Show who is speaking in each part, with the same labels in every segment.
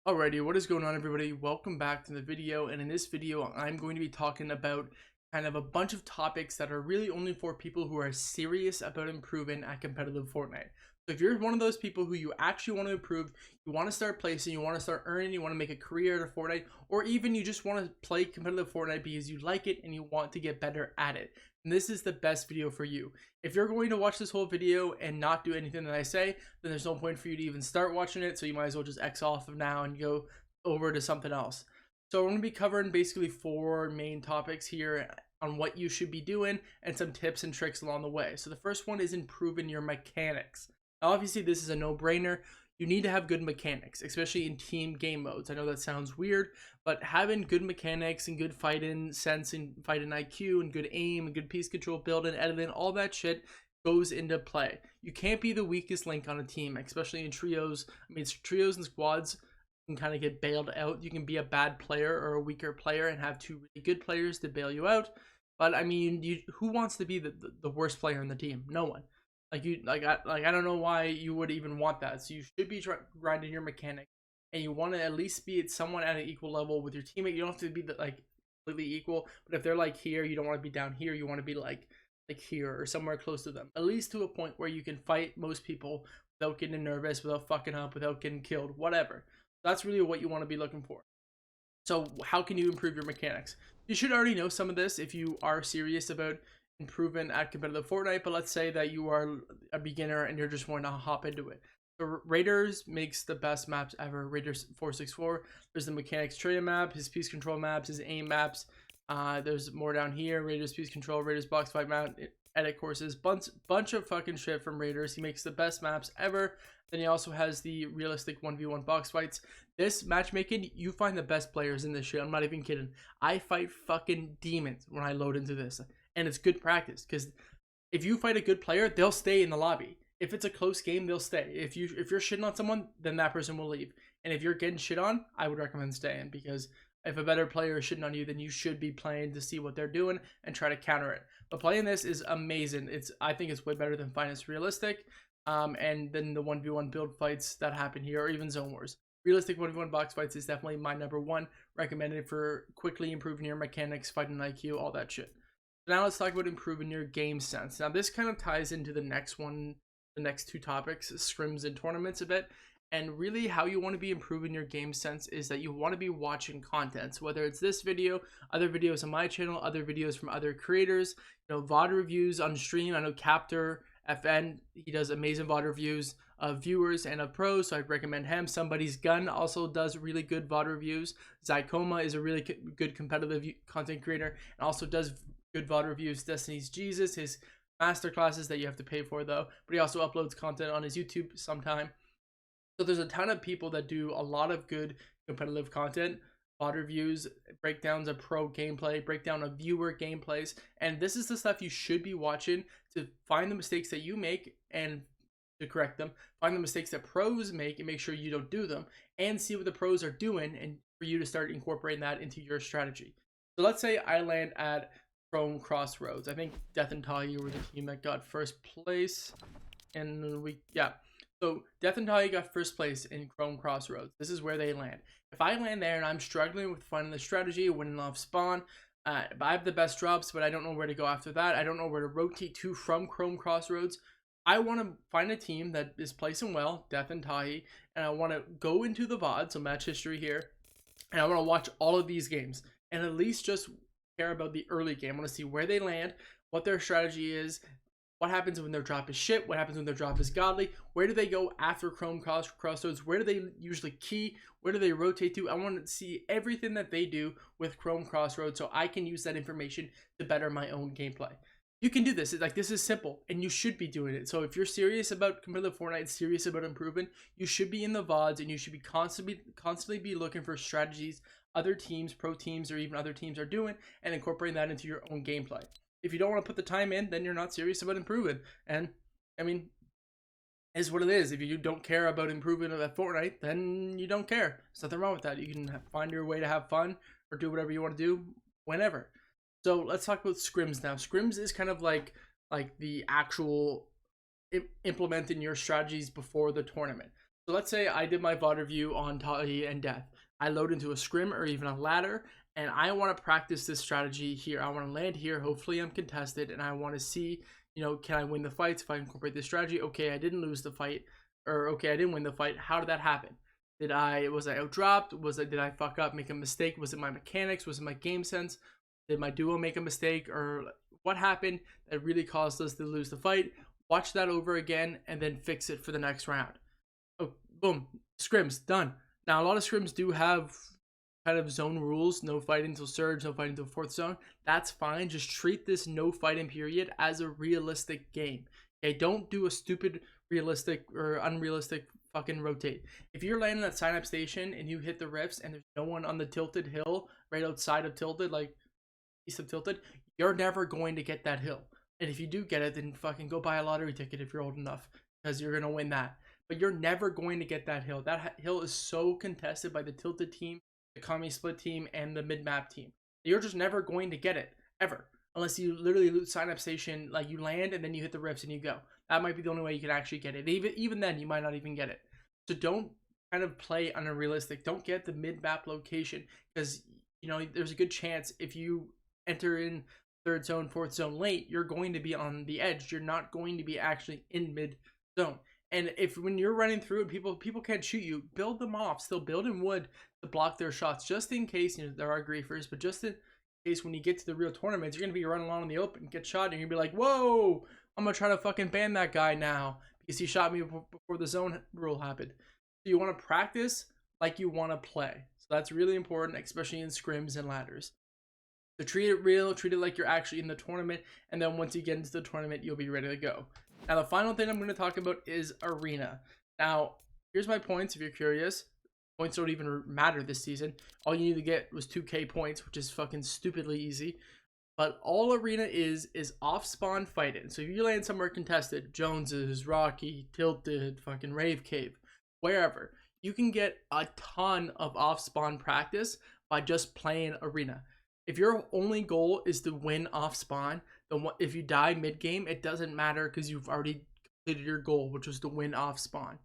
Speaker 1: Alrighty, what is going on, everybody? Welcome back to the video, and in this video I'm going to be talking about kind of a bunch of topics that are really only for people who are serious about improving at competitive Fortnite. So if you're one of those people who you actually want to improve, you want to start placing, you want to start earning, you want to make a career out of Fortnite, or even you just want to play competitive Fortnite because you like it and you want to get better at it, and this is the best video for you. If you're going to watch this whole video and not do anything that I say, then there's no point for you to even start watching it, so you might as well just X off of now and go over to something else. So we're going to be covering basically 4 main topics here on what you should be doing and some tips and tricks along the way. So the first one is improving your mechanics. Now, obviously this is a no-brainer. You need to have good mechanics, especially in team game modes. I know that sounds weird, but having good mechanics and good fighting sense and fighting IQ and good aim and good piece control, building, editing, all that shit goes into play. You can't be the weakest link on a team, especially in trios. I mean, trios and squads can kind of get bailed out. You can be a bad player or a weaker player and have 2 really good players to bail you out. But I mean, who wants to be the worst player in the team? No one. I don't know why you would even want that. So you should be grinding your mechanic, and you want to at least be at someone at an equal level with your teammate. You don't have to be completely equal, but if they're like here, you don't want to be down here. You want to be like here or somewhere close to them, at least to a point where you can fight most people without getting nervous, without fucking up, without getting killed, whatever. That's really what you want to be looking for. So how can you improve your mechanics? You should already know some of this if you are serious about improving at competitive Fortnite, but let's say that you are a beginner and you're just wanting to hop into it. So Raiders makes the best maps ever. Raiders 464. There's the mechanics training map, his piece control maps, his aim maps. There's more down here. Raiders piece control, Raiders box fight map, edit courses, bunch of fucking shit from Raiders. He makes the best maps ever. Then he also has the realistic 1v1 box fights. This matchmaking, you find the best players in this shit. I'm not even kidding. I fight fucking demons when I load into this. And it's good practice, because if you fight a good player, they'll stay in the lobby. If it's a close game, they'll stay. If you're shitting on someone, then that person will leave. And if you're getting shit on, I would recommend staying, because if a better player is shitting on you, then you should be playing to see what they're doing and try to counter it. But playing this is amazing. I think it's way better than Finest Realistic, and then the 1v1 build fights that happen here, or even Zone Wars. Realistic 1v1 box fights is definitely my #1, recommended for quickly improving your mechanics, fighting IQ, all that shit. Now let's talk about improving your game sense. Now this kind of ties into the next 2 topics, scrims and tournaments a bit. And really how you want to be improving your game sense is that you want to be watching content. So whether it's this video, other videos on my channel, other videos from other creators, VOD reviews on stream. I know Captor FN, he does amazing VOD reviews of viewers and of pros, so I'd recommend him. Somebody's Gun also does really good VOD reviews. Zycoma is a really good competitive content creator and also does good VOD reviews. Destiny's Jesus, his master classes that you have to pay for though, but he also uploads content on his YouTube sometime. So there's a ton of people that do a lot of good competitive content, VOD reviews, breakdowns of pro gameplay, breakdown of viewer gameplays, and this is the stuff you should be watching to find the mistakes that you make and to correct them, find the mistakes that pros make and make sure you don't do them, and see what the pros are doing and for you to start incorporating that into your strategy. So let's say I land at Chrome Crossroads. I think Death and Tahi were the team that got first place, and so Death and Tahi got first place in Chrome Crossroads. This is where they land. If I land there and I'm struggling with finding the strategy, winning off spawn, I have the best drops, but I don't know where to go after that. I don't know where to rotate to from Chrome Crossroads. I want to find a team that is placing well, Death and Tahi, and I want to go into the VOD, so match history here, and I want to watch all of these games and at least just care about the early game. I want to see where they land, what their strategy is, what happens when their drop is shit, what happens when their drop is godly, where do they go after Chrome Crossroads, where do they usually key, where do they rotate to. I want to see everything that they do with Chrome Crossroads so I can use that information to better my own gameplay. You can do this. This is simple, and you should be doing it. So if you're serious about competitive Fortnite, serious about improving, you should be in the VODs, and you should be constantly be looking for strategies other teams, pro teams, or even other teams are doing, and incorporating that into your own gameplay. If you don't want to put the time in, then you're not serious about improving. And I mean, is what it is. If you don't care about improving at Fortnite, then you don't care. There's nothing wrong with that. You can find your way to have fun or do whatever you want to do whenever. So let's talk about scrims now. Scrims is kind of like the actual implementing your strategies before the tournament. So let's say I did my VOD review on Tali and Death. I load into a scrim or even a ladder, and I want to practice this strategy here. I want to land here. Hopefully I'm contested, and I want to see, can I win the fights if I incorporate this strategy? Okay, I didn't lose the fight, or okay, I didn't win the fight. How did that happen? Was I outdropped? Did I fuck up, make a mistake? Was it my mechanics? Was it my game sense? Did my duo make a mistake? Or what happened that really caused us to lose the fight? Watch that over again and then fix it for the next round. Oh, boom, scrims, done. Now, a lot of scrims do have kind of zone rules, no fighting until surge, no fighting until fourth zone. That's fine. Just treat this no fighting period as a realistic game. Okay, don't do a stupid realistic or unrealistic fucking rotate. If you're landing at sign up station and you hit the rifts and there's no one on the tilted hill right outside of tilted, like east of tilted, you're never going to get that hill. And if you do get it, then fucking go buy a lottery ticket if you're old enough, because you're gonna win that. But you're never going to get that hill. That hill is so contested by the tilted team, the commie split team, and the mid-map team. You're just never going to get it, ever. Unless you literally loot sign up station, like you land and then you hit the rifts and you go. That might be the only way you can actually get it. Even then, you might not even get it. So don't kind of play unrealistic. Don't get the mid-map location, because there's a good chance if you enter in third zone, fourth zone late, you're going to be on the edge. You're not going to be actually in mid zone. And if when you're running through it, people can't shoot you, build them off. Still build in wood to block their shots, just in case there are griefers. But just in case when you get to the real tournaments, you're gonna be running along in the open, get shot, and you're gonna be like, "Whoa, I'm gonna try to fucking ban that guy now because he shot me before the zone rule happened." So you want to practice like you want to play. So that's really important, especially in scrims and ladders. So treat it real, treat it like you're actually in the tournament, and then once you get into the tournament, you'll be ready to go. Now, the final thing I'm going to talk about is arena. Now, here's my points if you're curious. Points don't even matter this season. All you need to get was 2k points, which is fucking stupidly easy. But all arena is off-spawn fighting. So if you land somewhere contested, Jones's, Rocky, Tilted, fucking Rave Cave, wherever, you can get a ton of off-spawn practice by just playing arena. If your only goal is to win off spawn, then if you die mid game, it doesn't matter because you've already completed your goal, which was to win off spawn.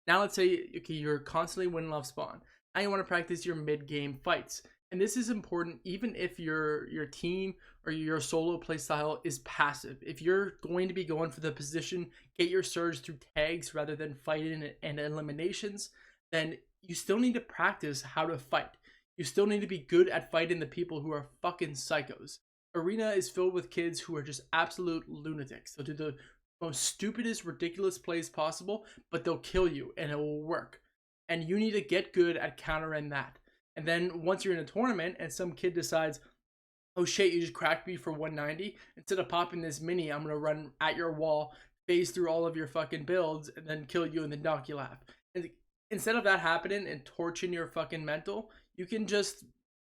Speaker 1: Now let's say you're constantly winning off spawn. Now you want to practice your mid game fights, and this is important even if your team or your solo playstyle is passive. If you're going to be going for the position, get your surge through tags rather than fighting and eliminations, then you still need to practice how to fight. You still need to be good at fighting the people who are fucking psychos. Arena is filled with kids who are just absolute lunatics. They'll do the most stupidest, ridiculous plays possible, but they'll kill you and it will work. And you need to get good at countering that. And then once you're in a tournament and some kid decides, oh shit, you just cracked me for 190, instead of popping this mini, I'm gonna run at your wall, phase through all of your fucking builds, and then kill you and then knock you laugh. And instead of that happening and torching your fucking mental, you can just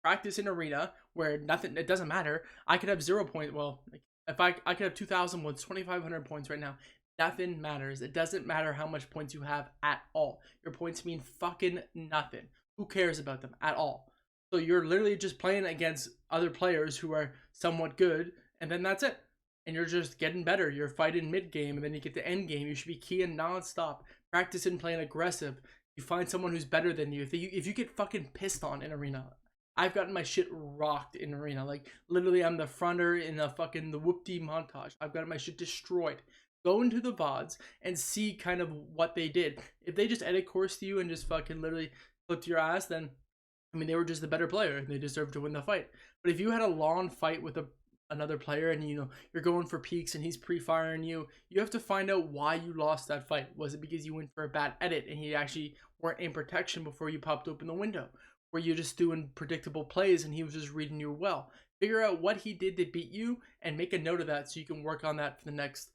Speaker 1: practice in arena where nothing, it doesn't matter. I could have 0 points. Well, if I could have 2,000 with 2,500 points right now. Nothing matters. It doesn't matter how much points you have at all. Your points mean fucking nothing. Who cares about them at all? So you're literally just playing against other players who are somewhat good, and then that's it. And you're just getting better. You're fighting mid game, and then you get to end game. You should be keying nonstop, practicing playing aggressive. You find someone who's better than you. If you get fucking pissed on in arena, I've gotten my shit rocked in arena. Like literally, I'm the fronter in the whoop-dee montage. I've gotten my shit destroyed. Go into the VODs and see kind of what they did. If they just edit course to you and just fucking literally flipped your ass, then I mean they were just the better player and they deserved to win the fight. But if you had a long fight with another player and you're going for peaks and he's pre-firing you, you have to find out why you lost that fight. Was it because you went for a bad edit and you actually weren't in protection before you popped open the window? Were you just doing predictable plays and he was just reading you well? Figure out what he did to beat you and make a note of that so you can work on that for the next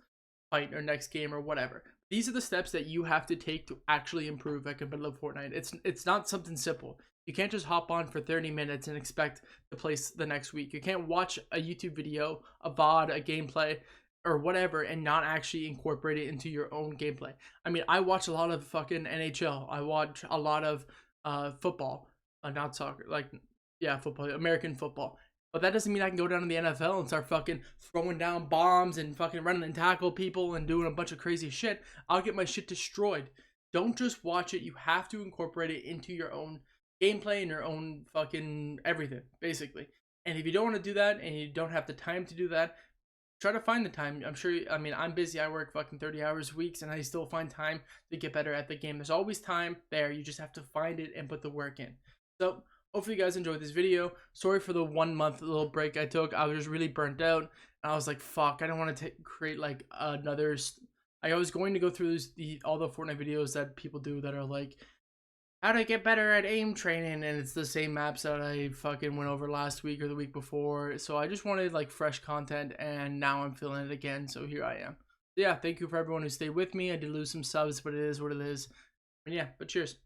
Speaker 1: fight or next game or whatever. These are the steps that you have to take to actually improve at competitive Fortnite. It's not something simple. You can't just hop on for 30 minutes and expect to place the next week. You can't watch a YouTube video, a VOD, a gameplay, or whatever, and not actually incorporate it into your own gameplay. I mean, I watch a lot of fucking NHL. I watch a lot of football, not soccer, football, American football. But that doesn't mean I can go down to the NFL and start fucking throwing down bombs and fucking running and tackle people and doing a bunch of crazy shit. I'll get my shit destroyed. don't just watch it. You have to incorporate it into your own gameplay and your own fucking everything, basically. And if you don't want to do that and you don't have the time to do that, try to find the time. I'm sure, I mean, I'm busy. I work fucking 30 hours weeks and I still find time to get better at the game. There's always time there. You just have to find it and put the work in. So hopefully you guys enjoyed this video. Sorry for the 1 month little break I took. I was just really burnt out. And I was like, fuck, I don't want to create like another. I was going to go through all the Fortnite videos that people do that are like, how to get better at aim training, and it's the same maps that I fucking went over last week or the week before. So I just wanted like fresh content, and now I'm feeling it again, so here I am. So yeah, thank you for everyone who stayed with me. I did lose some subs, but it is what it is. And yeah, but cheers.